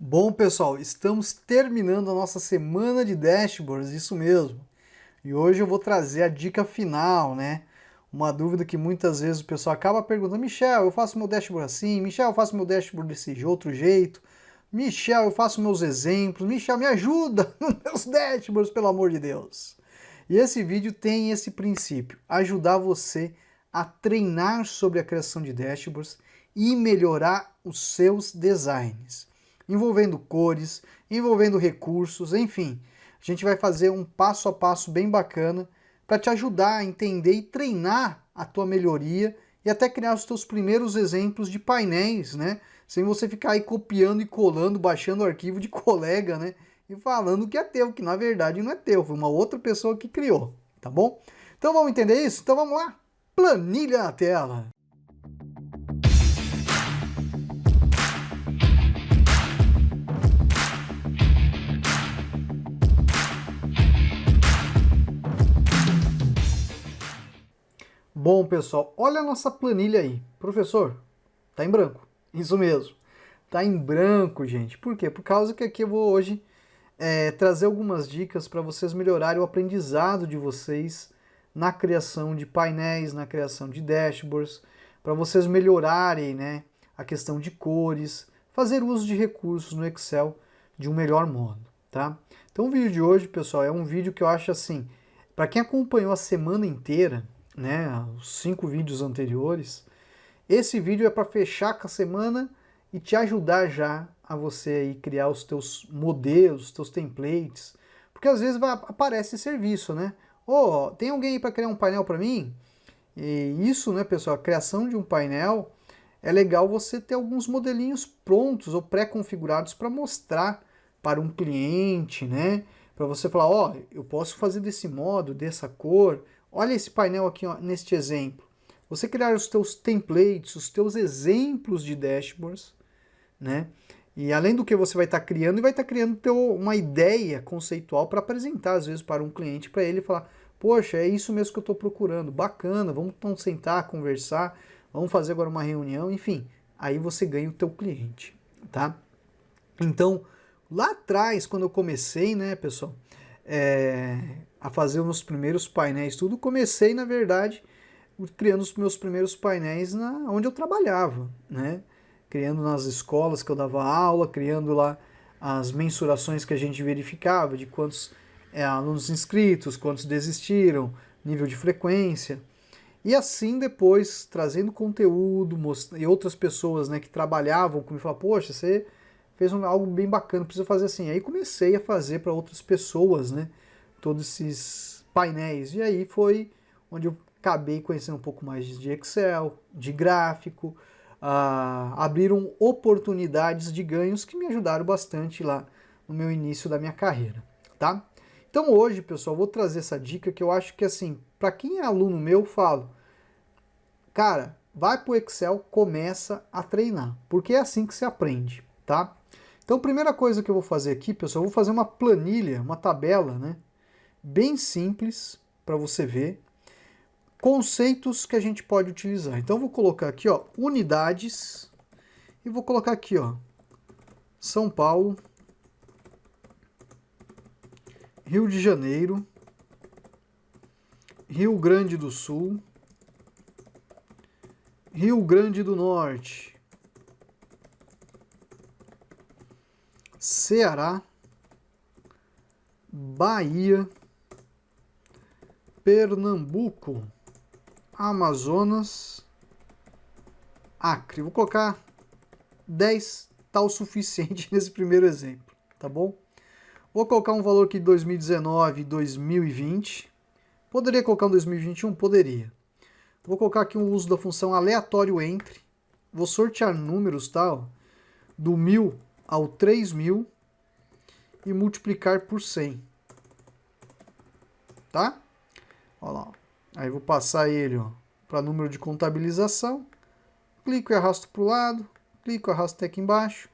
Bom, pessoal, estamos terminando a nossa semana de dashboards, isso mesmo. E hoje eu vou trazer a dica final, né? Uma dúvida que muitas vezes o pessoal acaba perguntando: Michel, eu faço meu dashboard assim, Michel, eu faço meu dashboard desse outro jeito, Michel, eu faço meus exemplos, Michel, me ajuda nos meus dashboards, pelo amor de Deus. E esse vídeo tem esse princípio: ajudar você a treinar sobre a criação de dashboards e melhorar os seus designs, envolvendo cores, envolvendo recursos, enfim. A gente vai fazer um passo a passo bem bacana para te ajudar a entender e treinar a tua melhoria e até criar os teus primeiros exemplos de painéis, né? Sem você ficar aí copiando e colando, baixando o arquivo de colega, né? E falando que é teu, que na verdade não é teu, foi uma outra pessoa que criou, tá bom? Então vamos entender isso? Então vamos lá? Planilha na tela! Bom, pessoal, olha a nossa planilha aí. Professor, tá em branco. Isso mesmo. Tá em branco, gente. Por quê? Por causa que aqui eu vou hoje trazer algumas dicas para vocês melhorarem o aprendizado de vocês na criação de painéis, na criação de dashboards, para vocês melhorarem, né, a questão de cores, fazer uso de recursos no Excel de um melhor modo, tá? Então o vídeo de hoje, pessoal, é um vídeo que eu acho assim, para quem acompanhou a semana inteira, né, os 5 vídeos anteriores, esse vídeo é para fechar com a semana e te ajudar já a você aí criar os teus modelos, os teus templates, porque às vezes aparece serviço, né? Oh, tem alguém aí para criar um painel para mim? E isso, né, pessoal, a criação de um painel é legal você ter alguns modelinhos prontos ou pré-configurados para mostrar para um cliente, né? Para você falar, ó, eu posso fazer desse modo, dessa cor. Olha esse painel aqui, ó, neste exemplo. Você criar os teus templates, os teus exemplos de dashboards, né? E além do que você vai estar criando, e vai estar criando uma ideia conceitual para apresentar, às vezes, para um cliente, para ele falar, poxa, é isso mesmo que eu estou procurando, bacana, vamos então sentar, conversar, vamos fazer agora uma reunião, enfim, aí você ganha o teu cliente, tá? Então, lá atrás, quando eu comecei, né, pessoal, a fazer os meus primeiros painéis, tudo, comecei, na verdade, criando os meus primeiros painéis onde eu trabalhava, né? Criando nas escolas que eu dava aula, criando lá as mensurações que a gente verificava de quantos alunos inscritos, quantos desistiram, nível de frequência. E assim depois, trazendo conteúdo, e outras pessoas, né, que trabalhavam comigo, falavam, poxa, você fez algo bem bacana, precisa fazer assim. Aí comecei a fazer para outras pessoas, né, todos esses painéis. E aí foi onde eu acabei conhecendo um pouco mais de Excel, de gráfico, abriram oportunidades de ganhos que me ajudaram bastante lá no meu início da minha carreira, tá? Então hoje, pessoal, vou trazer essa dica que eu acho que assim, para quem é aluno meu, eu falo, cara, vai pro Excel, começa a treinar, porque é assim que se aprende, tá? Então, a primeira coisa que eu vou fazer aqui, pessoal, eu vou fazer uma planilha, uma tabela, né? Bem simples para você ver conceitos que a gente pode utilizar. Então eu vou colocar aqui, ó, unidades e vou colocar aqui, ó, São Paulo, Rio de Janeiro, Rio Grande do Sul, Rio Grande do Norte, Ceará, Bahia, Pernambuco, Amazonas, Acre. Vou colocar 10, tá o suficiente nesse primeiro exemplo, tá bom? Vou colocar um valor aqui de 2019 e 2020. Poderia colocar um 2021? Poderia. Vou colocar aqui um uso da função aleatório entre. Vou sortear números, tá? Do 1000 ao 3000 e multiplicar por 100. Tá? Olha lá. Aí vou passar ele, ó, para número de contabilização. Clico e arrasto para o lado. Clico e arrasto até aqui embaixo.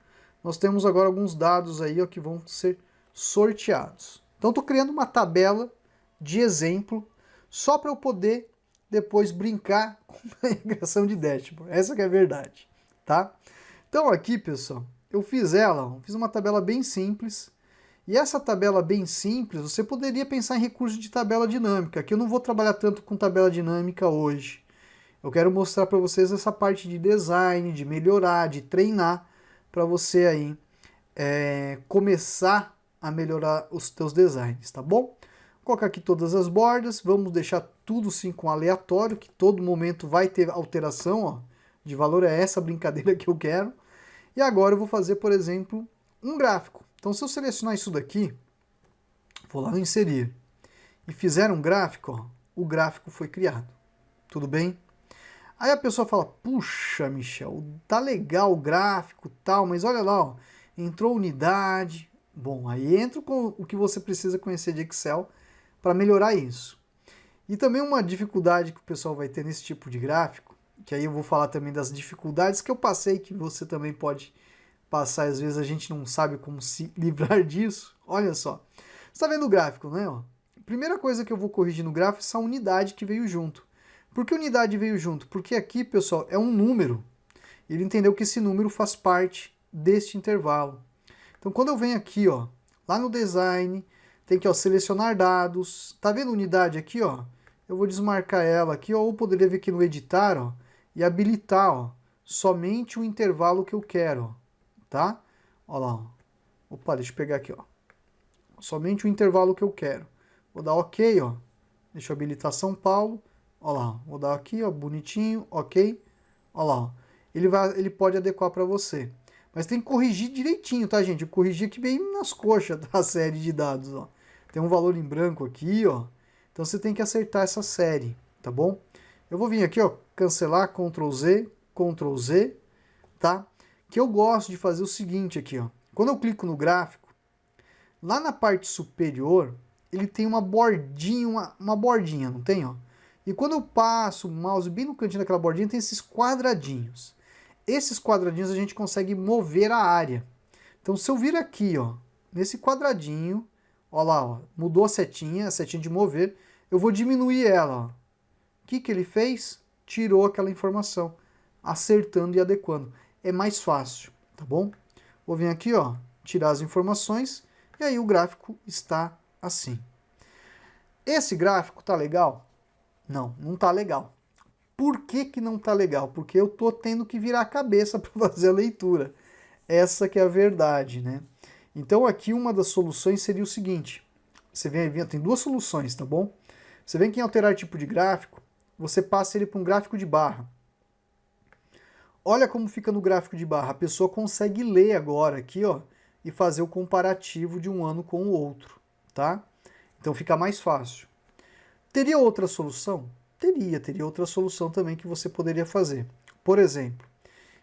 Nós temos agora alguns dados aí, ó, que vão ser sorteados. Então estou criando uma tabela de exemplo só para eu poder depois brincar com a integração de dashboard. Essa que é a verdade, tá? Então aqui, pessoal, eu fiz ela, ó, fiz uma tabela bem simples. E essa tabela bem simples, você poderia pensar em recurso de tabela dinâmica, que eu não vou trabalhar tanto com tabela dinâmica hoje. Eu quero mostrar para vocês essa parte de design, de melhorar, de treinar, para você aí começar a melhorar os teus designs, tá bom? Vou colocar aqui todas as bordas, vamos deixar tudo sim com aleatório, que todo momento vai ter alteração, ó, de valor, é essa brincadeira que eu quero. E agora eu vou fazer, por exemplo, um gráfico. Então se eu selecionar isso daqui, vou lá no inserir, e fizer um gráfico, ó, o gráfico foi criado. Tudo bem? Aí a pessoa fala, puxa, Michel, tá legal o gráfico e tal, mas olha lá, ó, entrou unidade. Bom, aí entra com o que você precisa conhecer de Excel para melhorar isso. E também uma dificuldade que o pessoal vai ter nesse tipo de gráfico, que aí eu vou falar também das dificuldades que eu passei, que você também pode passar, às vezes a gente não sabe como se livrar disso. Olha só, você está vendo o gráfico, né? Ó? Primeira coisa que eu vou corrigir no gráfico é essa unidade que veio junto. Por que unidade veio junto? Porque aqui, pessoal, é um número. Ele entendeu que esse número faz parte deste intervalo. Então, quando eu venho aqui, ó, lá no design, tem que, ó, selecionar dados. Tá vendo a unidade aqui, ó? Eu vou desmarcar ela aqui, ó, ou poderia vir aqui no editar, ó, e habilitar, ó, somente o intervalo que eu quero, ó, tá? Ó lá, ó. Opa, deixa eu pegar aqui, ó. Somente o intervalo que eu quero. Vou dar OK, ó. Deixa eu habilitar São Paulo. Ó lá, vou dar aqui, ó, bonitinho, OK. Ó lá, ó. Ele pode adequar para você. Mas tem que corrigir direitinho, tá, gente? Eu corrigi aqui bem nas coxas da série de dados, ó. Tem um valor em branco aqui, ó. Então você tem que acertar essa série, tá bom? Eu vou vir aqui, ó, cancelar, Ctrl Z, tá? Que eu gosto de fazer o seguinte aqui, ó. Quando eu clico no gráfico, lá na parte superior, ele tem uma bordinha, uma bordinha, não tem, ó? E quando eu passo o mouse bem no cantinho daquela bordinha, tem esses quadradinhos. Esses quadradinhos a gente consegue mover a área. Então se eu vir aqui, ó, nesse quadradinho, ó lá, ó, mudou a setinha de mover, eu vou diminuir ela, ó. O que que ele fez? Tirou aquela informação, acertando e adequando. É mais fácil, tá bom? Vou vir aqui, ó, tirar as informações, e aí o gráfico está assim. Esse gráfico tá legal? Não, não tá legal. Por que que não tá legal? Porque eu tô tendo que virar a cabeça para fazer a leitura. Essa que é a verdade, né? Então aqui uma das soluções seria o seguinte. Você vem, tem duas soluções, tá bom? Você vem aqui em alterar tipo de gráfico, você passa ele para um gráfico de barra. Olha como fica no gráfico de barra. A pessoa consegue ler agora aqui, ó, e fazer o comparativo de um ano com o outro, tá? Então fica mais fácil. Teria outra solução? Teria outra solução também que você poderia fazer. Por exemplo,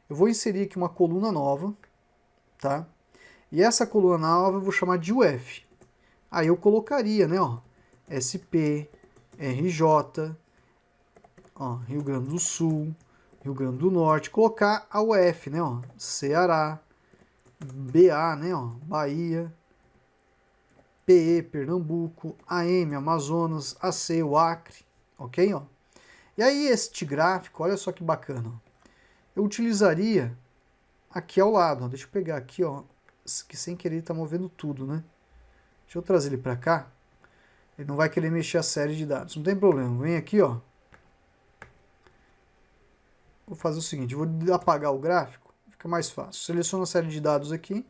eu vou inserir aqui uma coluna nova, tá? E essa coluna nova eu vou chamar de UF. Aí eu colocaria, né, ó, SP, RJ, ó, Rio Grande do Sul, Rio Grande do Norte, colocar a UF, né, ó, Ceará, BA, né, ó, Bahia, PE, Pernambuco, AM, Amazonas, AC, o Acre, ok, ó. E aí este gráfico, olha só que bacana, ó. Eu utilizaria aqui ao lado, ó. Deixa eu pegar aqui, ó, que sem querer está movendo tudo, né? Deixa eu trazer ele para cá. Ele não vai querer mexer a série de dados, não tem problema. Vem aqui, ó. Vou fazer o seguinte, vou apagar o gráfico, fica mais fácil. Seleciono a série de dados aqui,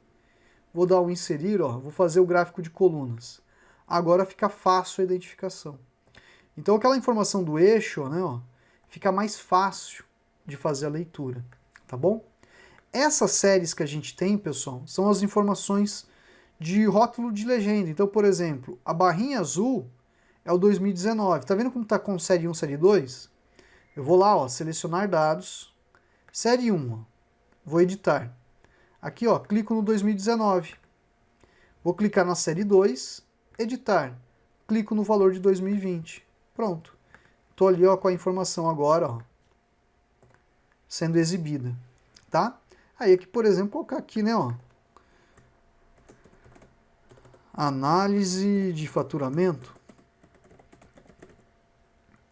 vou dar o inserir, ó, vou fazer o gráfico de colunas. Agora fica fácil a identificação. Então aquela informação do eixo, né, ó, fica mais fácil de fazer a leitura, tá bom? Essas séries que a gente tem, pessoal, são as informações de rótulo de legenda. Então, por exemplo, a barrinha azul é o 2019. Tá vendo como tá com série 1, série 2? Eu vou lá, ó, selecionar dados, série 1, ó, vou editar. Aqui, ó, clico no 2019. Vou clicar na série 2, editar. Clico no valor de 2020. Pronto. Tô ali, ó, com a informação agora, ó, sendo exibida, tá? Aí aqui, por exemplo, colocar aqui, né, ó, análise de faturamento.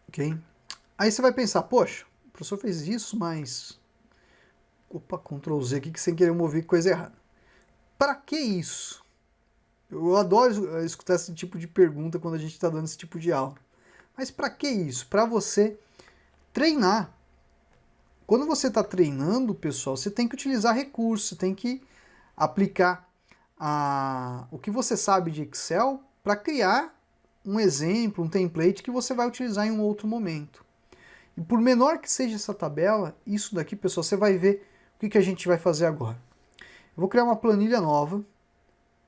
Ok? Aí você vai pensar, poxa, o professor fez isso, mas... Opa, Ctrl Z aqui que sem querer eu movi coisa errada. para que isso? Eu adoro escutar esse tipo de pergunta quando a gente está dando esse tipo de aula. Mas para que isso? Para você treinar. Quando você está treinando, pessoal, você tem que utilizar recursos, você tem que aplicar o que você sabe de Excel para criar um exemplo, um template que você vai utilizar em um outro momento. E por menor que seja essa tabela, isso daqui, pessoal, você vai ver o que a gente vai fazer agora. Eu vou criar uma planilha nova,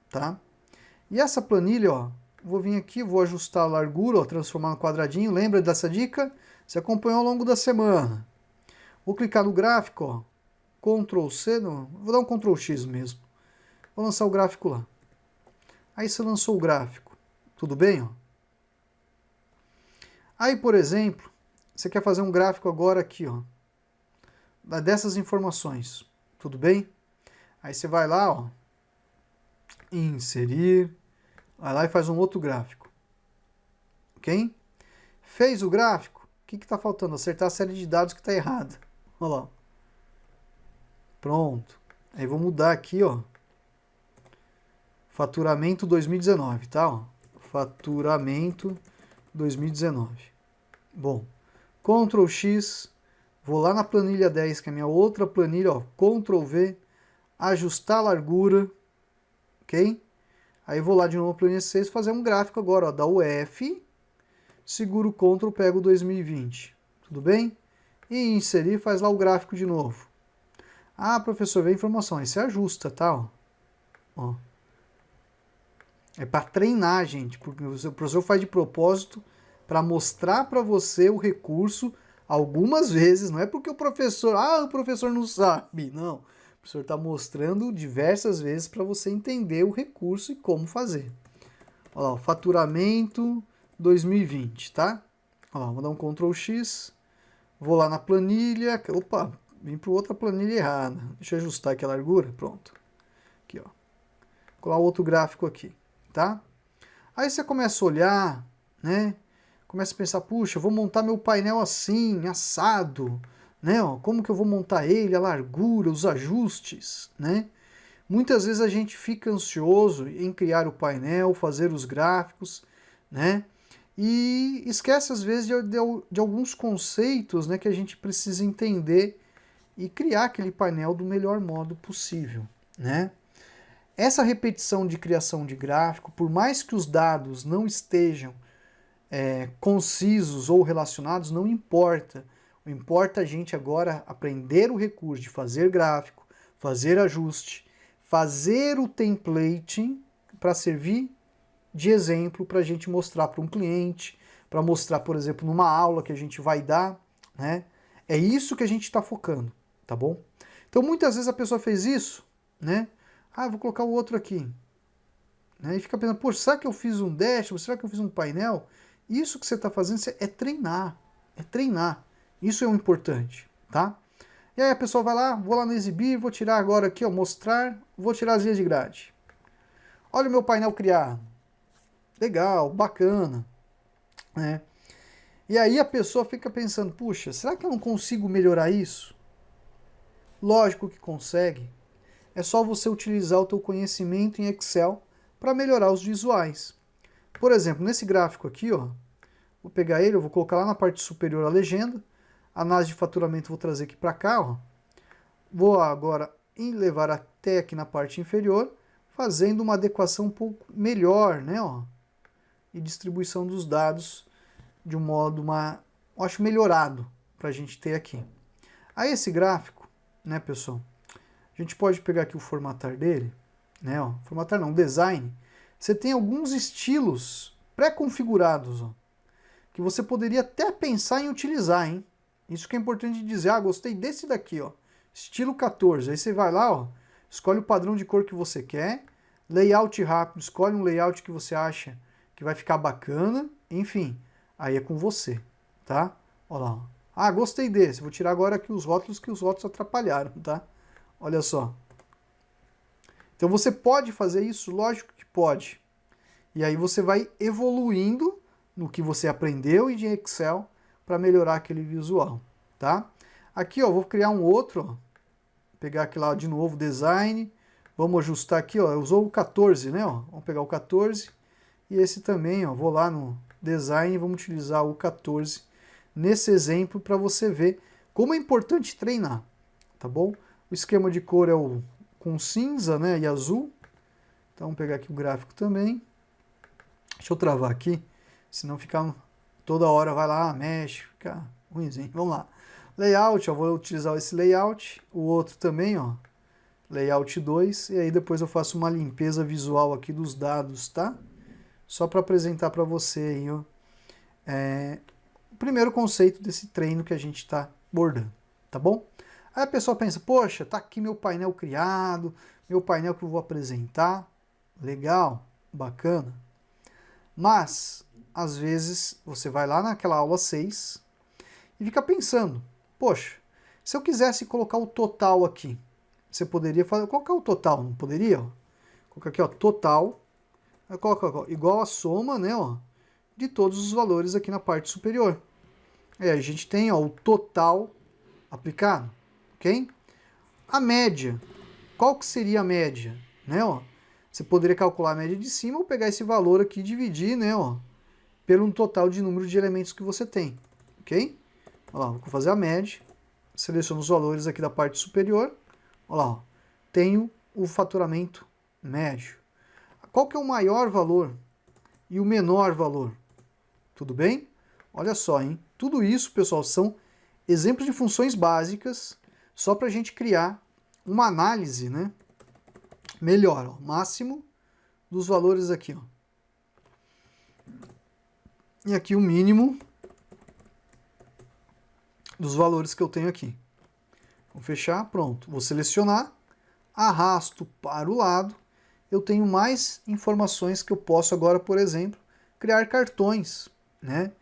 tá? E essa planilha, ó, vou vir aqui, vou ajustar a largura, ó, transformar no quadradinho. Lembra dessa dica? Você acompanhou ao longo da semana. Vou clicar no gráfico, ó, Ctrl C, não, vou dar um Ctrl X mesmo. Vou lançar o gráfico lá. Aí você lançou o gráfico. Tudo bem, ó? Aí, por exemplo, você quer fazer um gráfico agora aqui, ó, dessas informações. Tudo bem? Aí você vai lá, ó, inserir, vai lá e faz um outro gráfico. Ok? Fez o gráfico, o que está faltando? Acertar a série de dados que está errada. Olha lá. Pronto. Aí vou mudar aqui, ó. Faturamento 2019, tá? Ó. Faturamento 2019. Bom, Ctrl X, vou lá na planilha 10, que é a minha outra planilha, ó. Ctrl V, ajustar a largura, ok? Aí vou lá de novo na planilha 6, fazer um gráfico agora, ó. Dá o F, seguro o Ctrl, pego 2020. Tudo bem? E inserir, faz lá o gráfico de novo. Ah, professor, vem informação. Aí você ajusta, tá? Ó. É para treinar, gente, porque o professor faz de propósito para mostrar para você o recurso algumas vezes. Não é porque o professor não sabe. Não. O professor está mostrando diversas vezes para você entender o recurso e como fazer. Olha lá, o faturamento 2020, tá? Olha lá, vou dar um Ctrl X. Vou lá na planilha. Opa, vim para outra planilha errada. Deixa eu ajustar aqui a largura. Pronto. Aqui, ó. Vou colar outro gráfico aqui, tá? Aí você começa a olhar, né? Começa a pensar, puxa, eu vou montar meu painel assim, assado, né? Ó, como que eu vou montar ele, a largura, os ajustes, né? Muitas vezes a gente fica ansioso em criar o painel, fazer os gráficos, né? E esquece às vezes de alguns conceitos, né, que a gente precisa entender e criar aquele painel do melhor modo possível, né? Essa repetição de criação de gráfico, por mais que os dados não estejam concisos ou relacionados, não importa. O importa a gente agora aprender o recurso de fazer gráfico, fazer ajuste, fazer o template para servir de exemplo para a gente mostrar para um cliente, para mostrar, por exemplo, numa aula que a gente vai dar, né? É isso que a gente está focando, tá bom? Então, muitas vezes a pessoa fez isso, né? Ah, vou colocar o outro aqui. Né? E fica pensando, poxa, será que eu fiz um dashboard? Será que eu fiz um painel? Isso que você está fazendo é treinar. É treinar. Isso é o importante, tá? E aí a pessoa vai lá, vou lá no exibir, vou tirar agora aqui, ó, mostrar, vou tirar as linhas de grade. Olha o meu painel criado. Legal, bacana. Né? E aí a pessoa fica pensando, puxa, será que eu não consigo melhorar isso? Lógico que consegue. É só você utilizar o teu conhecimento em Excel para melhorar os visuais. Por exemplo, nesse gráfico aqui, ó, vou pegar ele, eu vou colocar lá na parte superior a legenda, análise de faturamento vou trazer aqui para cá, ó. Vou agora levar até aqui na parte inferior, fazendo uma adequação um pouco melhor, né, ó, e distribuição dos dados de um modo, eu acho, melhorado para a gente ter aqui. Aí esse gráfico, né, pessoal, a gente pode pegar aqui o formatar dele, né, ó, formatar não, design. Você tem alguns estilos pré-configurados, ó, que você poderia até pensar em utilizar, hein? Isso que é importante dizer, ah, gostei desse daqui, ó, estilo 14. Aí você vai lá, ó, escolhe o padrão de cor que você quer, layout rápido, escolhe um layout que você acha que vai ficar bacana, enfim, aí é com você, tá? Olha lá, ó. Ah, gostei desse, vou tirar agora aqui os rótulos que os rótulos atrapalharam, tá? Olha só. Então você pode fazer isso? Lógico que pode. E aí você vai evoluindo no que você aprendeu em Excel para melhorar aquele visual, tá? Aqui, ó, vou criar um outro, ó. Pegar aqui lá de novo, design, Vamos ajustar aqui, ó, usou o 14, né, ó. Vamos pegar o 14 e esse também, ó, vou lá no design e vamos utilizar o 14 nesse exemplo para você ver como é importante treinar, tá bom? O esquema de cor é o com cinza, né, e azul. Então vamos pegar aqui o gráfico também. Deixa eu travar aqui, senão fica toda hora vai lá, mexe, fica ruimzinho. Vamos lá. Layout, eu vou utilizar esse layout, o outro também, ó, layout 2, e aí depois eu faço uma limpeza visual aqui dos dados, tá? Só para apresentar para você aí, ó, o primeiro conceito desse treino que a gente está abordando, tá bom? Aí a pessoa pensa, poxa, tá aqui meu painel criado, meu painel que eu vou apresentar, legal, bacana. Mas, às vezes, você vai lá naquela aula 6 e fica pensando, poxa, se eu quisesse colocar o total aqui, você poderia fazer, qual que é o total? Não poderia? Ó? Colocar aqui, ó, total, aí coloca ó, igual a soma, né, ó, de todos os valores aqui na parte superior. Aí a gente tem, ó, o total aplicado, ok? A média, qual que seria a média, né, ó? Você poderia calcular a média de cima ou pegar esse valor aqui e dividir, né, ó, pelo total de número de elementos que você tem, ok? Olha lá, vou fazer a média, seleciono os valores aqui da parte superior, olha lá, ó, tenho o faturamento médio. Qual que é o maior valor e o menor valor? Tudo bem? Olha só, hein? Tudo isso, pessoal, são exemplos de funções básicas só para a gente criar uma análise, né? Melhor, ó, máximo dos valores aqui, ó. E aqui o mínimo dos valores que eu tenho aqui. Vou fechar, pronto. Vou selecionar, arrasto para o lado. Eu tenho mais informações que eu posso agora, por exemplo, criar cartões, né?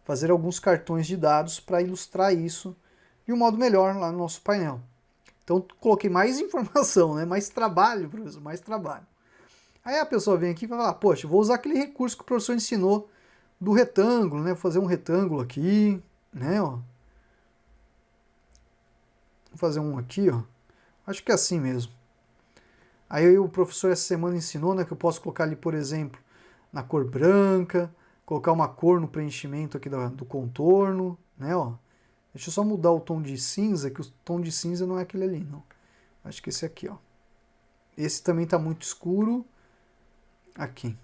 Fazer alguns cartões de dados para ilustrar isso de um modo melhor lá no nosso painel. Então, coloquei mais informação, né? Mais trabalho, professor, mais trabalho. Aí a pessoa vem aqui e vai falar, poxa, vou usar aquele recurso que o professor ensinou do retângulo, né? Vou fazer um retângulo aqui, né? Ó. Vou fazer um aqui, ó. Acho que é assim mesmo. Aí o professor essa semana ensinou, né? Que eu posso colocar ali, por exemplo, na cor branca, colocar uma cor no preenchimento aqui do contorno, né? Ó. Deixa eu só mudar o tom de cinza, que o tom de cinza não é aquele ali, não. Acho que esse aqui, ó. Esse também está muito escuro. Aqui.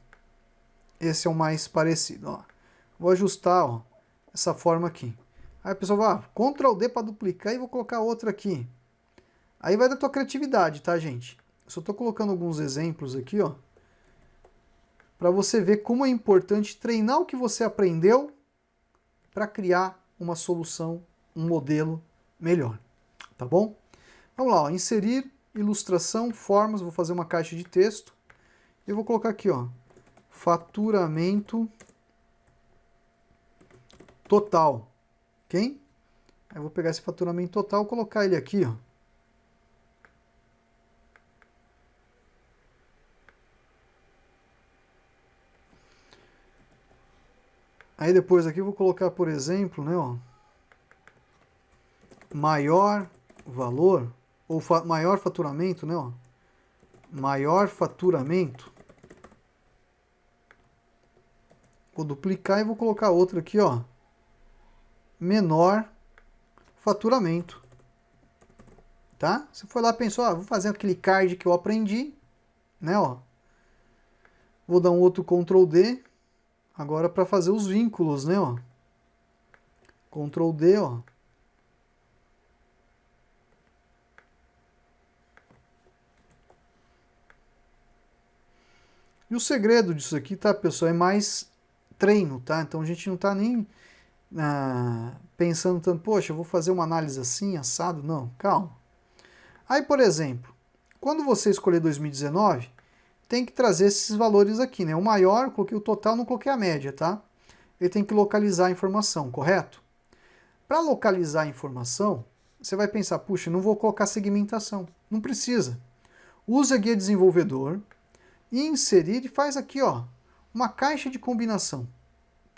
Esse é o mais parecido, ó. Vou ajustar, ó, essa forma aqui. Aí a pessoa vai, Ctrl D para duplicar e vou colocar outra aqui. Aí vai da tua criatividade, tá, gente? Eu só estou colocando alguns exemplos aqui, ó, para você ver como é importante treinar o que você aprendeu para criar uma solução, um modelo melhor, tá bom? Vamos lá, ó, inserir ilustração, formas, vou fazer uma caixa de texto. Eu vou colocar aqui, ó, faturamento total, ok? Aí eu vou pegar esse faturamento total e colocar ele aqui, ó. Aí depois aqui eu vou colocar, por exemplo, né, ó, maior valor, ou maior faturamento, né, ó, maior faturamento. Vou duplicar e vou colocar outro aqui, ó, menor faturamento. Tá? Você foi lá e pensou, vou fazer aquele card que eu aprendi, né, ó. Vou dar um outro Ctrl D, agora para fazer os vínculos, né, ó. Ctrl D, ó. E o segredo disso aqui, tá, pessoal, é mais treino, tá? Então a gente não tá nem pensando tanto, poxa, eu vou fazer uma análise assim, assado. Não, calma. Aí, por exemplo, quando você escolher 2019, tem que trazer esses valores aqui, né? O maior, coloquei o total, não coloquei a média, tá? Ele tem que localizar a informação, correto? Para localizar a informação, você vai pensar, puxa, não vou colocar segmentação. Não precisa. Usa a guia desenvolvedor e inserir e faz aqui, ó, uma caixa de combinação.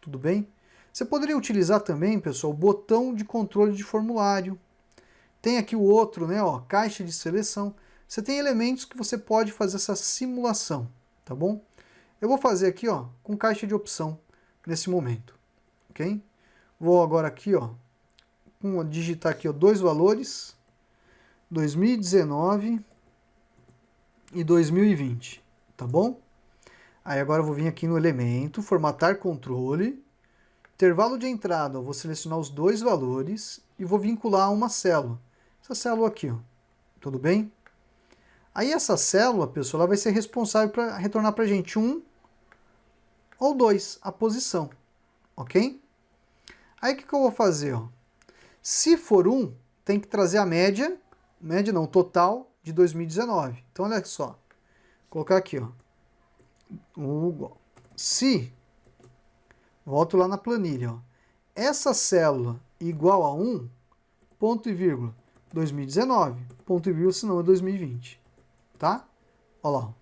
Tudo bem? Você poderia utilizar também, pessoal, o botão de controle de formulário. Tem aqui o outro, né, ó, caixa de seleção. você tem elementos que você pode fazer essa simulação, tá bom? Eu vou fazer aqui, ó, com caixa de opção nesse momento, ok? Vou agora aqui, ó, digitar aqui, ó, dois valores, 2019 e 2020, tá bom? Aí agora eu vou vir aqui no elemento, formatar controle, intervalo de entrada, eu vou selecionar os dois valores e vou vincular uma célula. Essa célula aqui, ó, tudo bem? Aí essa célula, pessoal, ela vai ser responsável para retornar para a gente 1 ou 2, a posição, ok? Aí o que eu vou fazer? Ó? Se for 1, tem que trazer a média não, o total de 2019. Então olha só, vou colocar aqui, ó, se, volto lá na planilha, ó, essa célula igual a 1, ponto e vírgula, 2019, ponto e vírgula, senão é 2020, tá? Olha lá.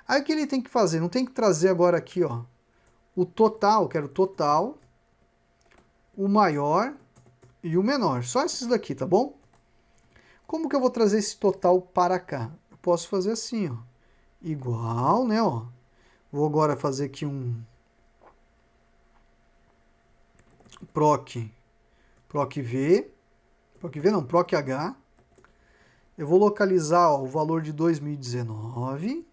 Aí o que ele tem que fazer? Não tem que trazer agora aqui, ó, o total, quero o total, o maior e o menor. Só esses daqui, tá bom? Como que eu vou trazer esse total para cá? Eu posso fazer assim, ó, igual, né, ó. Vou agora fazer aqui um proc V não, proc H. Eu vou localizar, ó, o valor de 2019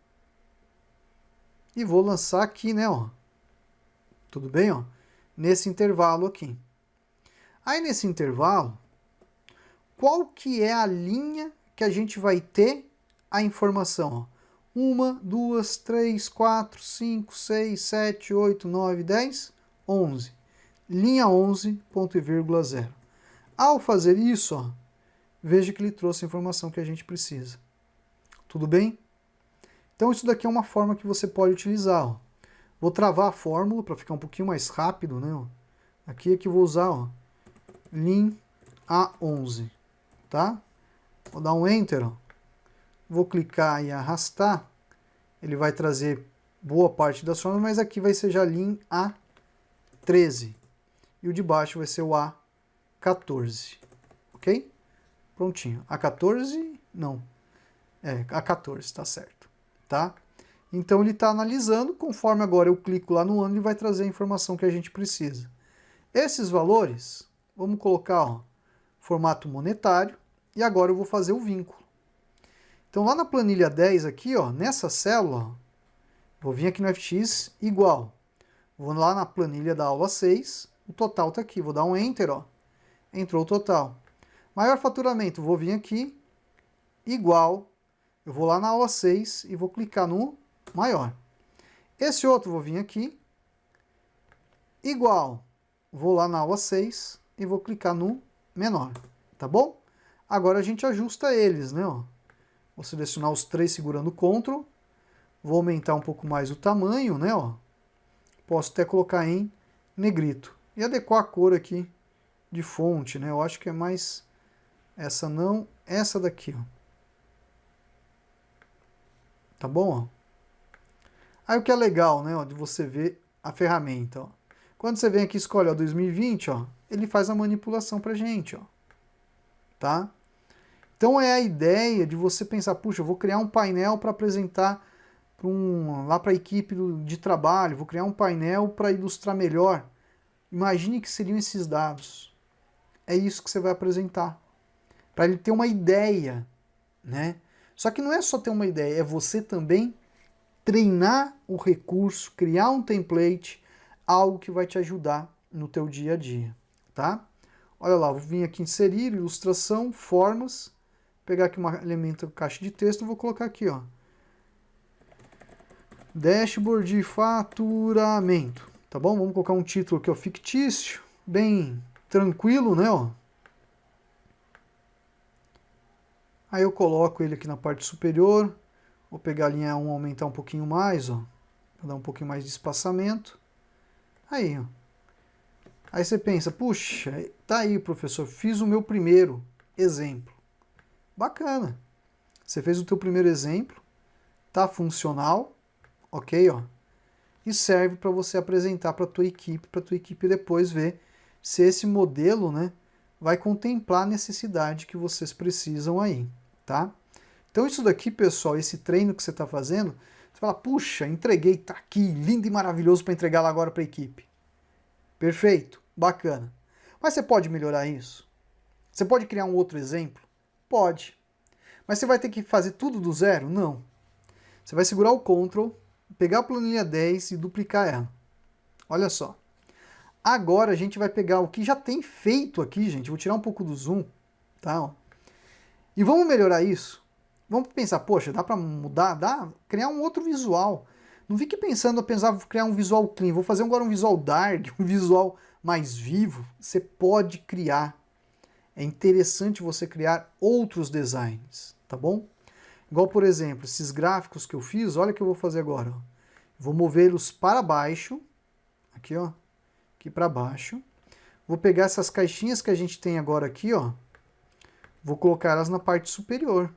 e vou lançar aqui, né, ó. Tudo bem, ó? Nesse intervalo aqui. Aí nesse intervalo, qual que é a linha que a gente vai ter a informação? Ó? 1, 2, 3, 4, 5, 6, 7, 8, 9, 10, 11. Linha 11, ponto e vírgula 0. Ao fazer isso, ó, veja que ele trouxe a informação que a gente precisa. Tudo bem? Então isso daqui é uma forma que você pode utilizar. Ó. Vou travar a fórmula para ficar um pouquinho mais rápido, né? Ó. Aqui é que eu vou usar, ó, lin A11, tá? Vou dar um Enter, ó. Vou clicar e arrastar. Ele vai trazer boa parte das fórmulas, mas aqui vai ser já lin A13. E o de baixo vai ser o A14, ok? Prontinho. A14, não. É, A14, tá certo, tá? Então ele está analisando, conforme agora eu clico lá no ano, ele vai trazer a informação que a gente precisa. Esses valores, vamos colocar, ó, formato monetário, e agora eu vou fazer o vínculo. Então lá na planilha 10 aqui, ó, nessa célula, ó, vou vir aqui no FX igual. Vou lá na planilha da aula 6, o total está aqui, vou dar um Enter, ó, entrou o total. Maior faturamento, vou vir aqui, igual, eu vou lá na aula 6 e vou clicar no maior. Esse outro vou vir aqui, igual, vou lá na aula 6 e vou clicar no menor, tá bom? Agora a gente ajusta eles, né, ó. Vou selecionar os três segurando Ctrl, vou aumentar um pouco mais o tamanho, né, ó. Posso até colocar em negrito e adequar a cor aqui de fonte, né? Eu acho que é mais essa não, essa daqui, ó. Tá bom, ó? Aí o que é legal, né, ó, de você ver a ferramenta, ó. Quando você vem aqui e escolhe, ó, 2020, ó, ele faz a manipulação pra gente, ó. Tá? Então é a ideia de você pensar, puxa, eu vou criar um painel para apresentar lá para a equipe de trabalho, vou criar um painel para ilustrar melhor. Imagine que seriam esses dados. É isso que você vai apresentar. Para ele ter uma ideia, né? Só que não é só ter uma ideia, é você também treinar o recurso, criar um template, algo que vai te ajudar no teu dia a dia, tá? Olha lá, vou vir aqui inserir, ilustração, formas, pegar aqui um elemento caixa de texto, vou colocar aqui, ó. Dashboard de faturamento, tá bom? Vamos colocar um título aqui, ó, fictício, bem tranquilo, né, ó. Aí eu coloco ele aqui na parte superior, vou pegar a linha 1, aumentar um pouquinho mais, ó, para dar um pouquinho mais de espaçamento. Aí, ó. Aí você pensa, puxa, tá aí, professor, fiz o meu primeiro exemplo. Bacana. Você fez o teu primeiro exemplo, tá funcional, ok, ó. E serve para você apresentar para a tua equipe depois ver se esse modelo, né, vai contemplar a necessidade que vocês precisam aí, tá? Então isso daqui, pessoal, esse treino que você está fazendo, você fala, puxa, entreguei, tá aqui, lindo e maravilhoso para entregar lá agora para a equipe. Perfeito, bacana. Mas você pode melhorar isso? Você pode criar um outro exemplo? Pode. Mas você vai ter que fazer tudo do zero? Não. Você vai segurar o Ctrl, pegar a planilha 10 e duplicar ela. Olha só. Agora a gente vai pegar o que já tem feito aqui, gente. Vou tirar um pouco do zoom, tá? E vamos melhorar isso. Vamos pensar, poxa, dá para mudar, dá, criar um outro visual. Não fique pensando, pensar, vou criar um visual clean, vou fazer agora um visual dark, um visual mais vivo. Você pode criar. É interessante você criar outros designs, tá bom? Igual, por exemplo, esses gráficos que eu fiz, olha o que eu vou fazer agora. Ó. Vou movê-los para baixo, aqui, ó, aqui para baixo. Vou pegar essas caixinhas que a gente tem agora aqui, ó. Vou colocar elas na parte superior.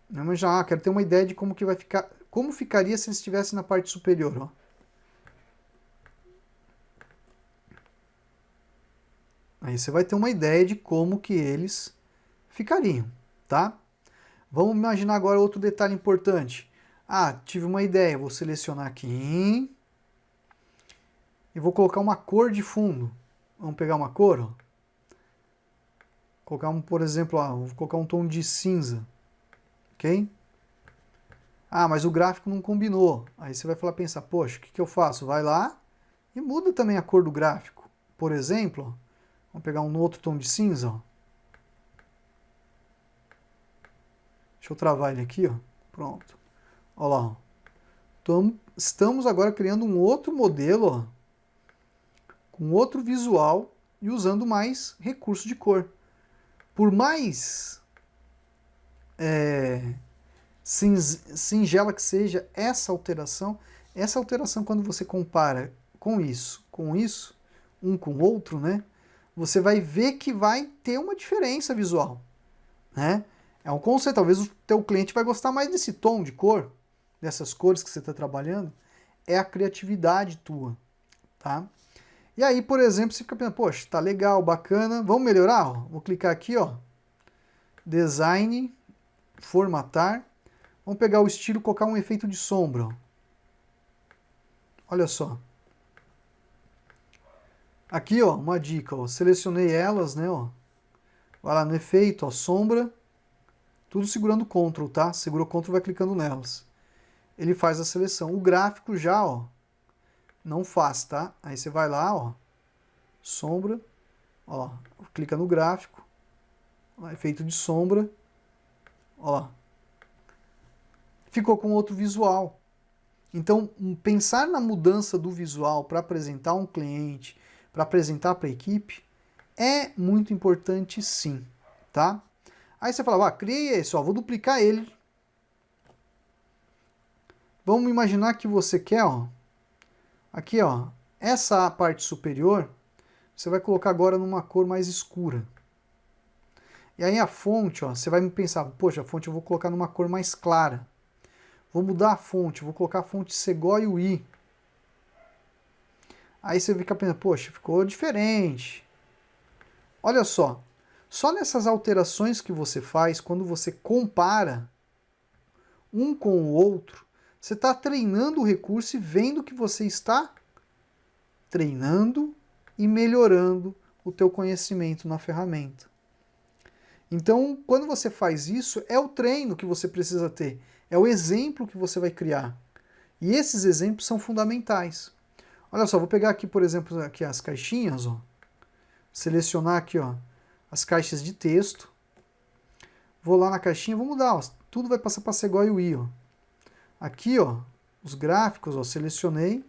Mas já quero ter uma ideia de como que vai ficar, como ficaria se eles estivessem na parte superior, ó. Aí você vai ter uma ideia de como que eles ficariam, tá? Vamos imaginar agora outro detalhe importante. Ah, tive uma ideia, vou selecionar aqui e vou colocar uma cor de fundo. Vamos pegar uma cor, ó. Colocar por exemplo, vou colocar um tom de cinza, ok? Ah, mas o gráfico não combinou. Aí você vai falar, pensar, poxa, o que eu faço? Vai lá e muda também a cor do gráfico. Por exemplo, vamos pegar um outro tom de cinza, ó. Deixa eu travar ele aqui, ó. Pronto. Olha lá. Ó. Estamos agora criando um outro modelo, ó, com outro visual e usando mais recurso de cor. Por mais singela que seja essa alteração quando você compara com isso, um com o outro, né? Você vai ver que vai ter uma diferença visual, né? É um conceito, talvez o teu cliente vai gostar mais desse tom de cor, dessas cores que você está trabalhando, é a criatividade tua, tá? E aí, por exemplo, você fica pensando, poxa, tá legal, bacana, vamos melhorar? Ó, vou clicar aqui, ó, design, formatar, vamos pegar o estilo e colocar um efeito de sombra, ó. Olha só. Aqui, ó, uma dica, ó, selecionei elas, né, ó, vai lá no efeito, ó, sombra, tudo segurando o Ctrl, tá? Segura o Ctrl e vai clicando nelas. Ele faz a seleção. O gráfico já, ó, não faz, tá? Aí você vai lá, ó, sombra, ó, clica no gráfico, ó, efeito de sombra, ó, ficou com outro visual. Então, pensar na mudança do visual para apresentar um cliente, para apresentar para a equipe, é muito importante sim, tá? Aí você fala, criei esse, ó, vou duplicar ele. Vamos imaginar que você quer, ó, aqui, ó, essa parte superior, você vai colocar agora numa cor mais escura. E aí a fonte, ó, você vai me pensar, poxa, a fonte eu vou colocar numa cor mais clara. Vou mudar a fonte, vou colocar a fonte Segoia UI. Aí você fica pensando, poxa, ficou diferente. Olha só nessas alterações que você faz, quando você compara um com o outro, você está treinando o recurso e vendo que você está treinando e melhorando o teu conhecimento na ferramenta. Então, quando você faz isso, é o treino que você precisa ter, é o exemplo que você vai criar. E esses exemplos são fundamentais. Olha só, vou pegar aqui, por exemplo, aqui as caixinhas, ó. Selecionar aqui, ó, as caixas de texto. Vou lá na caixinha, vou mudar, ó, tudo vai passar para Segoia UI, ó. Aqui, ó, os gráficos, ó, selecionei.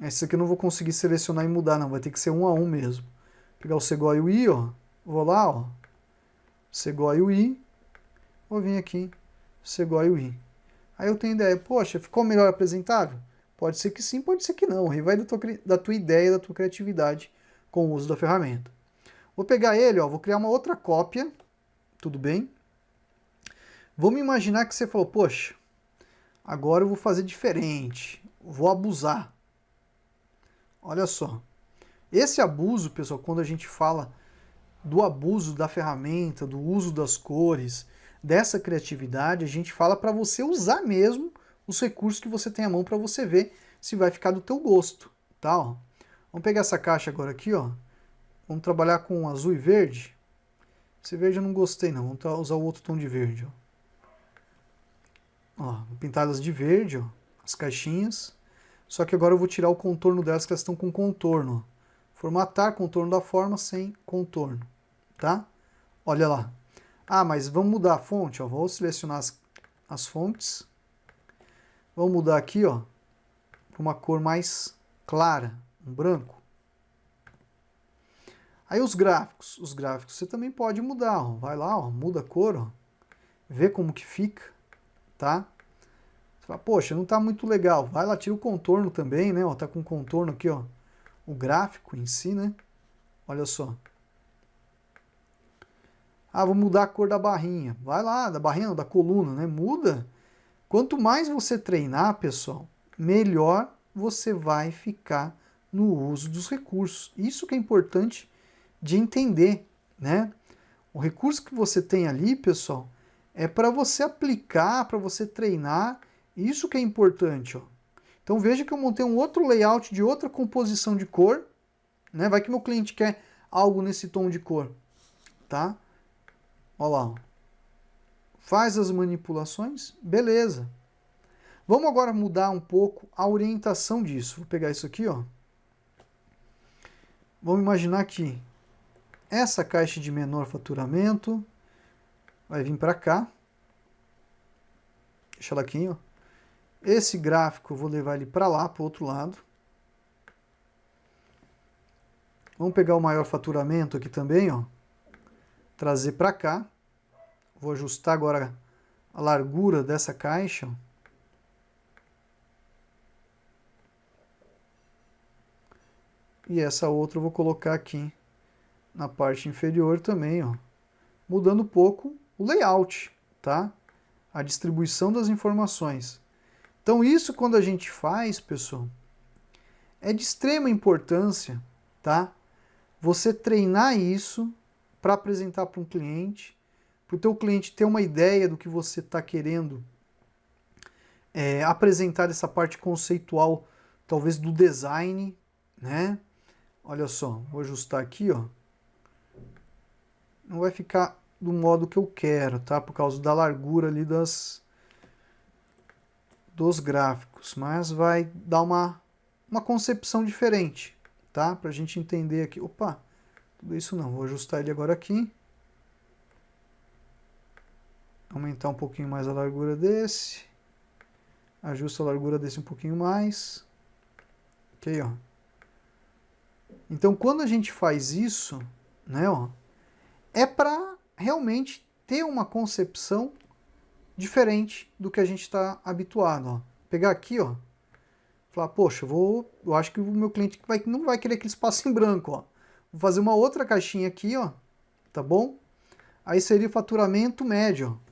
Esse aqui eu não vou conseguir selecionar e mudar, não, vai ter que ser um a um mesmo. Vou pegar o Segoia UI, ó, vou lá, ó, Segoia UI, vou vir aqui, Segoia UI. Aí eu tenho ideia, poxa, ficou melhor apresentável? Pode ser que sim, pode ser que não. Aí vai da tua ideia, da tua criatividade com o uso da ferramenta. Vou pegar ele, ó, vou criar uma outra cópia, tudo bem? Vamos imaginar que você falou, poxa, agora eu vou fazer diferente, vou abusar. Olha só, esse abuso, pessoal, quando a gente fala do abuso da ferramenta, do uso das cores, dessa criatividade, a gente fala para você usar mesmo os recursos que você tem à mão para você ver se vai ficar do teu gosto, tá? Ó. Vamos pegar essa caixa agora aqui, ó. Vamos trabalhar com azul e verde. Esse verde eu não gostei não, vamos usar o outro tom de verde, ó. Ó, vou pintar elas de verde, ó, as caixinhas. Só que agora eu vou tirar o contorno delas, que elas estão com contorno. Ó. Formatar contorno da forma sem contorno, tá? Olha lá. Ah, mas vamos mudar a fonte, ó. Vou selecionar as fontes. Vamos mudar aqui, ó, para uma cor mais clara, um branco. Aí os gráficos você também pode mudar, ó. Vai lá, ó, muda a cor, ó. Vê como que fica, tá? Você fala, poxa, não tá muito legal. Vai lá, tira o contorno também, né? Ó, tá com contorno aqui, ó. O gráfico em si, né? Olha só. Ah, vou mudar a cor da barrinha. Vai lá, da barrinha, não, da coluna, né? Muda. Quanto mais você treinar, pessoal, melhor você vai ficar no uso dos recursos. Isso que é importante de entender, né? O recurso que você tem ali, pessoal, é para você aplicar, para você treinar. Isso que é importante, ó. Então veja que eu montei um outro layout de outra composição de cor, né? Vai que meu cliente quer algo nesse tom de cor, tá? Olha lá, ó. Faz as manipulações, beleza. Vamos agora mudar um pouco a orientação disso. Vou pegar isso aqui, ó. Vamos imaginar que essa caixa de menor faturamento vai vir para cá. Deixa ela aqui, ó. Esse gráfico eu vou levar ele para lá, para o outro lado. Vamos pegar o maior faturamento aqui também, ó. Trazer para cá. Vou ajustar agora a largura dessa caixa. E essa outra eu vou colocar aqui na parte inferior também, ó. Mudando um pouco o layout, tá? A distribuição das informações. Então isso quando a gente faz, pessoal, é de extrema importância, tá? Você treinar isso para apresentar para um cliente, para o teu cliente ter uma ideia do que você está querendo apresentar essa parte conceitual, talvez do design, né? Olha só, vou ajustar aqui, ó. Não vai ficar do modo que eu quero, tá? Por causa da largura ali dos gráficos, mas vai dar uma concepção diferente, tá? Pra gente entender aqui. Opa, tudo isso não, vou ajustar ele agora aqui. Aumentar um pouquinho mais a largura desse. Ajusta a largura desse um pouquinho mais. Ok, ó. Então, quando a gente faz isso, né, ó, é para realmente ter uma concepção diferente do que a gente está habituado, ó. Pegar aqui, ó, falar, poxa, eu acho que o meu cliente não vai querer aquele espaço em branco, ó. Vou fazer uma outra caixinha aqui, ó, tá bom? Aí seria o faturamento médio, ó.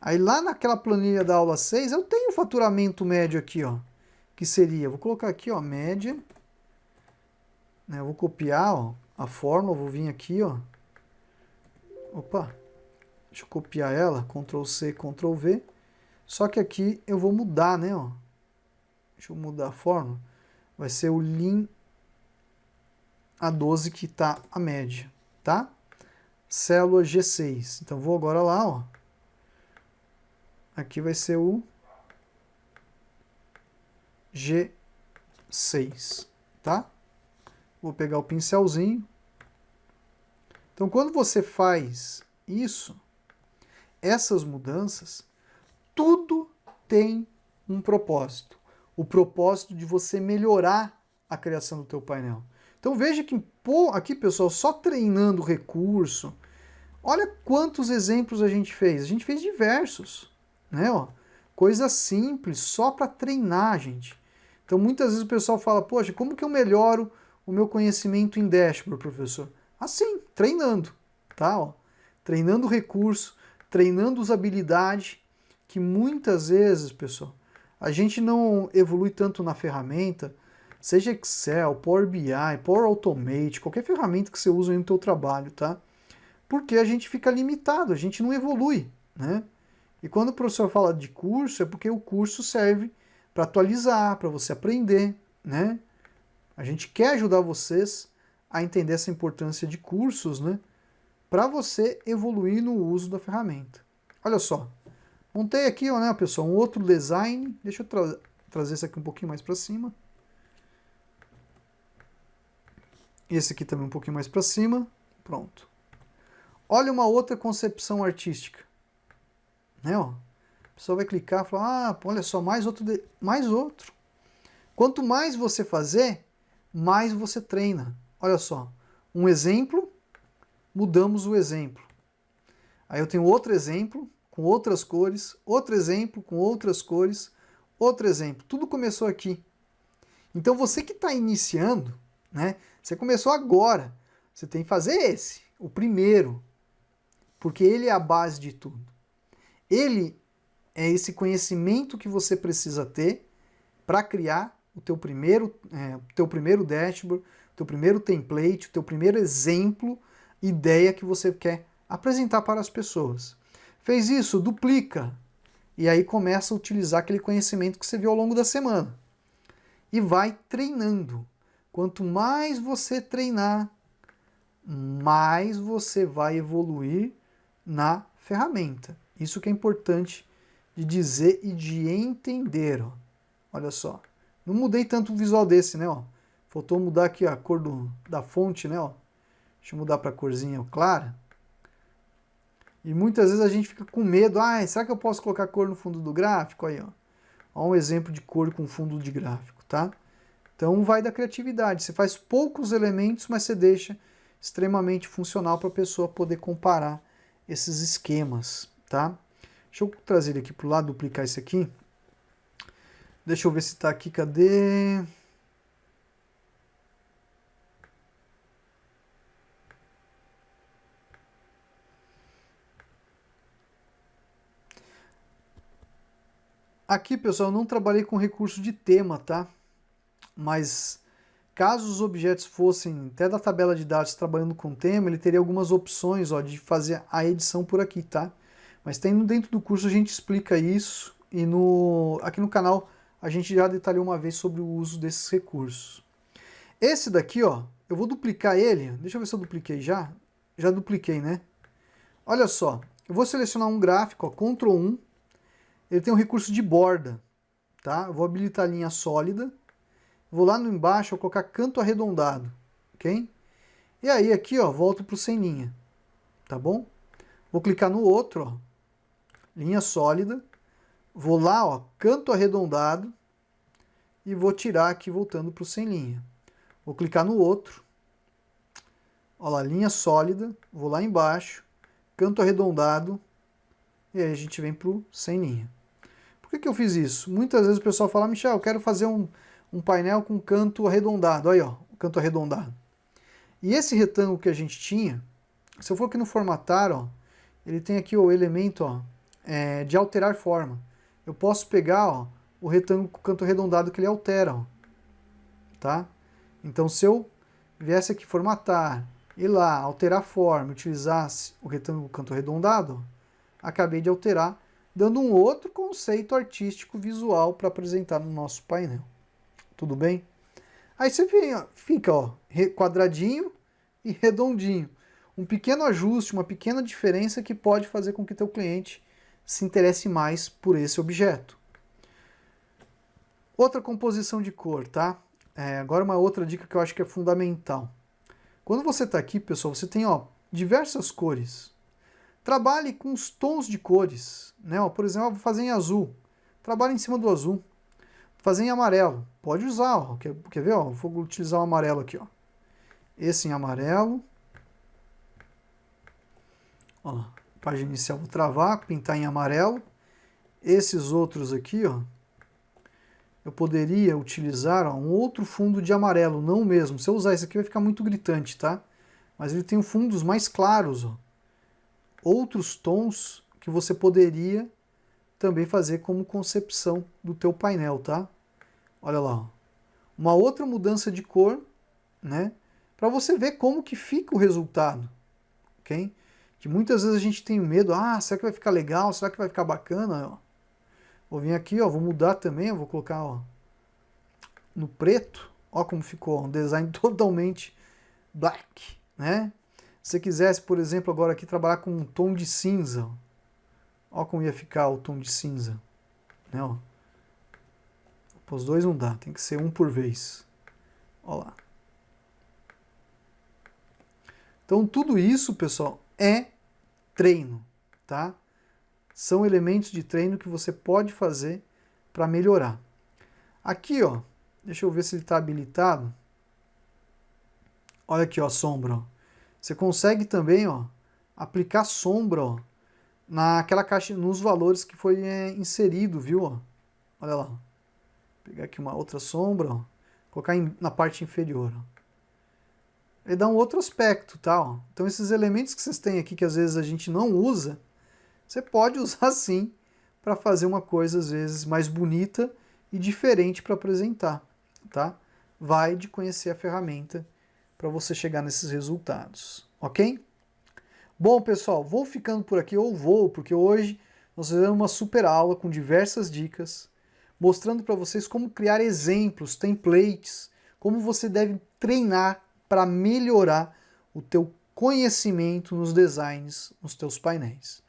Aí lá naquela planilha da aula 6, eu tenho o faturamento médio aqui, ó. Que seria, vou colocar aqui, ó, média. Né, eu vou copiar, ó, a fórmula, vou vir aqui, ó. Opa, deixa eu copiar ela, Ctrl C, Ctrl V. Só que aqui eu vou mudar, né, ó. Deixa eu mudar a fórmula. Vai ser o Lean A12 que tá a média, tá? Célula G6. Então vou agora lá, ó. Aqui vai ser o G6, tá? Vou pegar o pincelzinho. Então, quando você faz isso, essas mudanças, tudo tem um propósito. O propósito de você melhorar a criação do teu painel. Então, veja que aqui, pessoal, só treinando o recurso, olha quantos exemplos a gente fez. A gente fez diversos, né? Ó, coisa simples, só para treinar, gente. Então, muitas vezes o pessoal fala, poxa, como que eu melhoro o meu conhecimento em dashboard, professor? Assim, treinando, tá? Ó, treinando o recurso, treinando usabilidade, que muitas vezes, pessoal, a gente não evolui tanto na ferramenta, seja Excel, Power BI, Power Automate, qualquer ferramenta que você usa no teu trabalho, tá? porque a gente fica limitado, a gente não evolui, né? E quando o professor fala de curso, é porque o curso serve para atualizar, para você aprender, né? A gente quer ajudar vocês a entender essa importância de cursos, né? Para você evoluir no uso da ferramenta. Olha só, montei aqui, ó, né, pessoal, um outro design. Deixa eu trazer esse aqui um pouquinho mais para cima. Esse aqui também um pouquinho mais para cima. Pronto. Olha uma outra concepção artística. Né, ó. A pessoa vai clicar e falar, ah, olha só, mais outro. Mais outro. Quanto mais você fazer, mais você treina. Olha só, um exemplo, mudamos o exemplo. Aí eu tenho outro exemplo, com outras cores, outro exemplo com outras cores, outro exemplo. Tudo começou aqui. Então você que está iniciando, né? Você começou agora. Você tem que fazer esse, o primeiro. Porque ele é a base de tudo. Ele é esse conhecimento que você precisa ter para criar o teu primeiro dashboard, o teu primeiro template, o teu primeiro exemplo, ideia que você quer apresentar para as pessoas. Fez isso, duplica. E aí começa a utilizar aquele conhecimento que você viu ao longo da semana. E vai treinando. Quanto mais você treinar, mais você vai evoluir na ferramenta. Isso que é importante de dizer e de entender. Ó. Olha só. Não mudei tanto o visual desse, né? Ó. Faltou mudar aqui a cor da fonte, né? Ó. Deixa eu mudar para a corzinha clara. E muitas vezes a gente fica com medo. Ah, será que eu posso colocar cor no fundo do gráfico? Aí, ó. Ó um exemplo de cor com fundo de gráfico, tá? Então vai da criatividade. Você faz poucos elementos, mas você deixa extremamente funcional para a pessoa poder comparar esses esquemas, tá? Deixa eu trazer ele aqui para o lado, duplicar esse aqui. Deixa eu ver se está aqui, cadê? Aqui, pessoal, eu não trabalhei com recurso de tema, tá? Mas caso os objetos fossem até da tabela de dados trabalhando com tema, ele teria algumas opções, ó, de fazer a edição por aqui, tá? Mas tem dentro do curso a gente explica isso e aqui no canal a gente já detalhou uma vez sobre o uso desses recursos. Esse daqui, ó, eu vou duplicar ele. Deixa eu ver se eu dupliquei já. Já dupliquei, né? Olha só, eu vou selecionar um gráfico, ó, Ctrl 1. Ele tem um recurso de borda, tá? Eu vou habilitar a linha sólida. Vou lá no embaixo, vou colocar canto arredondado, ok? E aí aqui, ó, volto para o sem linha, tá bom? Vou clicar no outro, ó, linha sólida. Vou lá, ó, canto arredondado. E vou tirar aqui voltando para o sem linha. Vou clicar no outro. Olha lá, linha sólida. Vou lá embaixo. Canto arredondado. E aí a gente vem para o sem linha. Por que eu fiz isso? Muitas vezes o pessoal fala, Michel, eu quero fazer um painel com canto arredondado. Aí, ó, o canto arredondado. E esse retângulo que a gente tinha, se eu for aqui no formatar, ó, ele tem aqui o elemento, ó, de alterar forma. Eu posso pegar, ó, o retângulo com canto arredondado que ele altera, ó, tá? Então, se eu viesse aqui formatar, ir lá, alterar forma, utilizasse o retângulo com canto arredondado, ó, acabei de alterar, dando um outro conceito artístico visual para apresentar no nosso painel. Tudo bem? Aí você vem, ó, fica, ó, quadradinho e redondinho. Um pequeno ajuste, uma pequena diferença que pode fazer com que teu cliente se interesse mais por esse objeto. Outra composição de cor, tá? Agora uma outra dica que eu acho que é fundamental. Quando você está aqui, pessoal, você tem, ó, diversas cores. Trabalhe com os tons de cores, né? Ó, por exemplo, vou fazer em azul. Trabalhe em cima do azul. Vou fazer em amarelo. Pode usar, ó. Quer ver? Ó, vou utilizar o amarelo aqui, ó. Esse em amarelo. Ó, página inicial vou travar, pintar em amarelo. Esses outros aqui, ó, eu poderia utilizar, ó, um outro fundo de amarelo, não o mesmo. Se eu usar esse aqui vai ficar muito gritante, tá? Mas ele tem fundos mais claros, ó. Outros tons que você poderia também fazer como concepção do teu painel, tá? Olha lá, ó. Uma outra mudança de cor, né? Para você ver como que fica o resultado, ok? Que muitas vezes a gente tem medo, será que vai ficar legal? Será que vai ficar bacana? Ó, vou vir aqui, ó, vou mudar também, ó, vou colocar ó, no preto, ó como ficou, um design totalmente black, né? Se você quisesse, por exemplo, agora aqui trabalhar com um tom de cinza, ó como ia ficar o tom de cinza, né? Ó. Os dois não dá, tem que ser um por vez. Ó lá. Então tudo isso, pessoal, é treino, tá? São elementos de treino que você pode fazer para melhorar. Aqui, ó, deixa eu ver se ele está habilitado. Olha aqui, ó, sombra. Ó. Você consegue também, ó, aplicar sombra, ó, naquela caixa, nos valores que foi inserido, viu? Ó? Olha lá. Vou pegar aqui uma outra sombra, ó, colocar na parte inferior. Ó. Ele dá um outro aspecto, tá? Ó. Então esses elementos que vocês têm aqui que às vezes a gente não usa, você pode usar sim para fazer uma coisa às vezes mais bonita e diferente para apresentar, tá? Vai de conhecer a ferramenta para você chegar nesses resultados, ok? Bom, pessoal, vou ficando por aqui, porque hoje nós fizemos uma super aula com diversas dicas, mostrando para vocês como criar exemplos, templates, como você deve treinar para melhorar o teu conhecimento nos designs, nos teus painéis.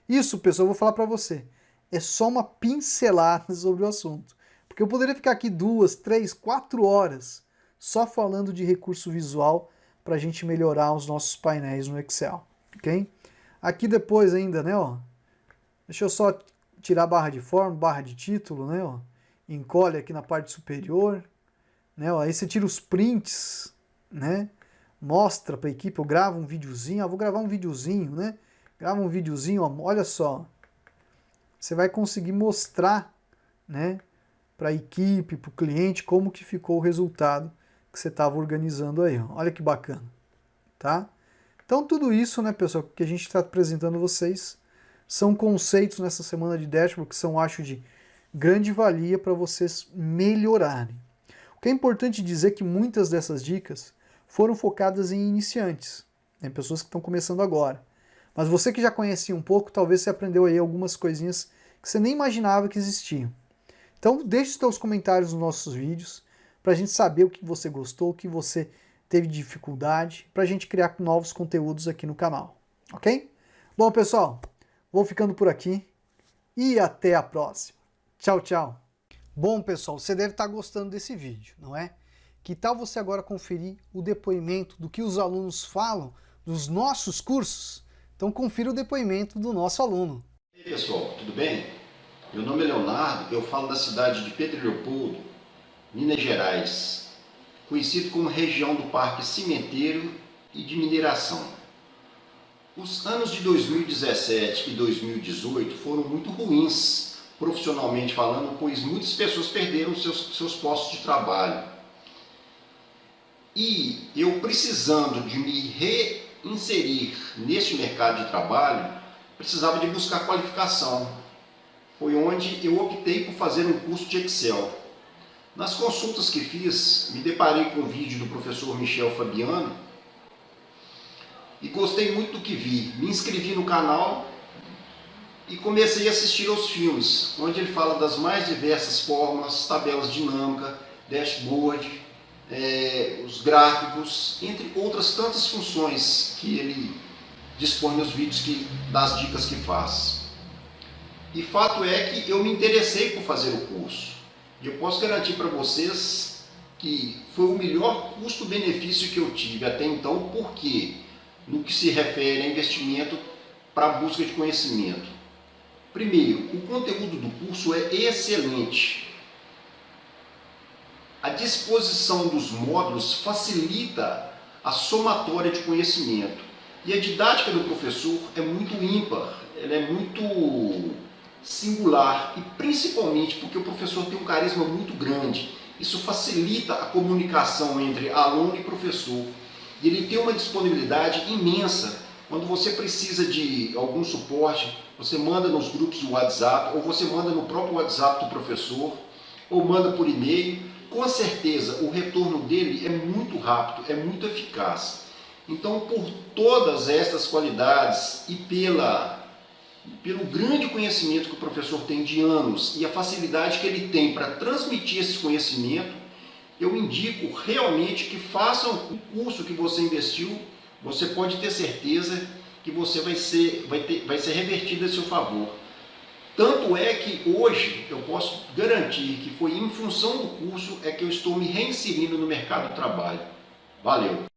Isso, pessoal, eu vou falar para você, é só uma pincelada sobre o assunto, porque eu poderia ficar aqui 2, 3, 4 horas só falando de recurso visual para a gente melhorar os nossos painéis no Excel, ok? Aqui depois ainda, né, ó, deixa eu só tirar a barra de forma, barra de título, né, ó, encolhe aqui na parte superior, né, ó, aí você tira os prints, né, mostra para a equipe, eu gravo um videozinho, vou gravar um videozinho, né, grava um videozinho, ó, olha só, você vai conseguir mostrar, né, para a equipe, para o cliente, como que ficou o resultado que você estava organizando aí, ó. Olha que bacana, tá? Então tudo isso, né, pessoal, que a gente está apresentando a vocês, são conceitos nessa semana de dashboard que são, acho, de grande valia para vocês melhorarem. O que é importante dizer é que muitas dessas dicas foram focadas em iniciantes, né, pessoas que estão começando agora. Mas você que já conhecia um pouco, talvez você aprendeu aí algumas coisinhas que você nem imaginava que existiam. Então deixe os seus comentários nos nossos vídeos, para a gente saber o que você gostou, o que você teve dificuldade, para a gente criar novos conteúdos aqui no canal, ok? Bom, pessoal, vou ficando por aqui e até a próxima. Tchau, tchau. Bom, pessoal, você deve estar gostando desse vídeo, não é? Que tal você agora conferir o depoimento do que os alunos falam dos nossos cursos? Então confira o depoimento do nosso aluno. E aí, pessoal, tudo bem? Meu nome é Leonardo, eu falo da cidade de Pedro Leopoldo, Minas Gerais, conhecido como região do Parque Cimenteiro e de mineração. Os anos de 2017 e 2018 foram muito ruins, profissionalmente falando, pois muitas pessoas perderam seus postos de trabalho. E eu precisando de me reinserir neste mercado de trabalho, precisava de buscar qualificação. Foi onde eu optei por fazer um curso de Excel. Nas consultas que fiz, me deparei com um vídeo do professor Michel Fabiano e gostei muito do que vi. Me inscrevi no canal e comecei a assistir aos filmes, onde ele fala das mais diversas fórmulas, tabelas dinâmicas, dashboard, os gráficos, entre outras tantas funções que ele dispõe nos vídeos, das dicas que faz. E fato é que eu me interessei por fazer o curso. E eu posso garantir para vocês que foi o melhor custo-benefício que eu tive até então, porque no que se refere a investimento para a busca de conhecimento. Primeiro, o conteúdo do curso é excelente. A disposição dos módulos facilita a somatória de conhecimento. E a didática do professor é muito ímpar, ela é muito singular, e principalmente porque o professor tem um carisma muito grande. Isso facilita a comunicação entre aluno e professor. E ele tem uma disponibilidade imensa. Quando você precisa de algum suporte, você manda nos grupos do WhatsApp, ou você manda no próprio WhatsApp do professor, ou manda por e-mail. Com certeza, o retorno dele é muito rápido, é muito eficaz. Então, por todas estas qualidades e pelo grande conhecimento que o professor tem de anos e a facilidade que ele tem para transmitir esse conhecimento, eu indico realmente que façam o curso que você investiu. Você pode ter certeza que você vai ser revertido a seu favor. Tanto é que hoje eu posso garantir que foi em função do curso é que eu estou me reinserindo no mercado de trabalho. Valeu!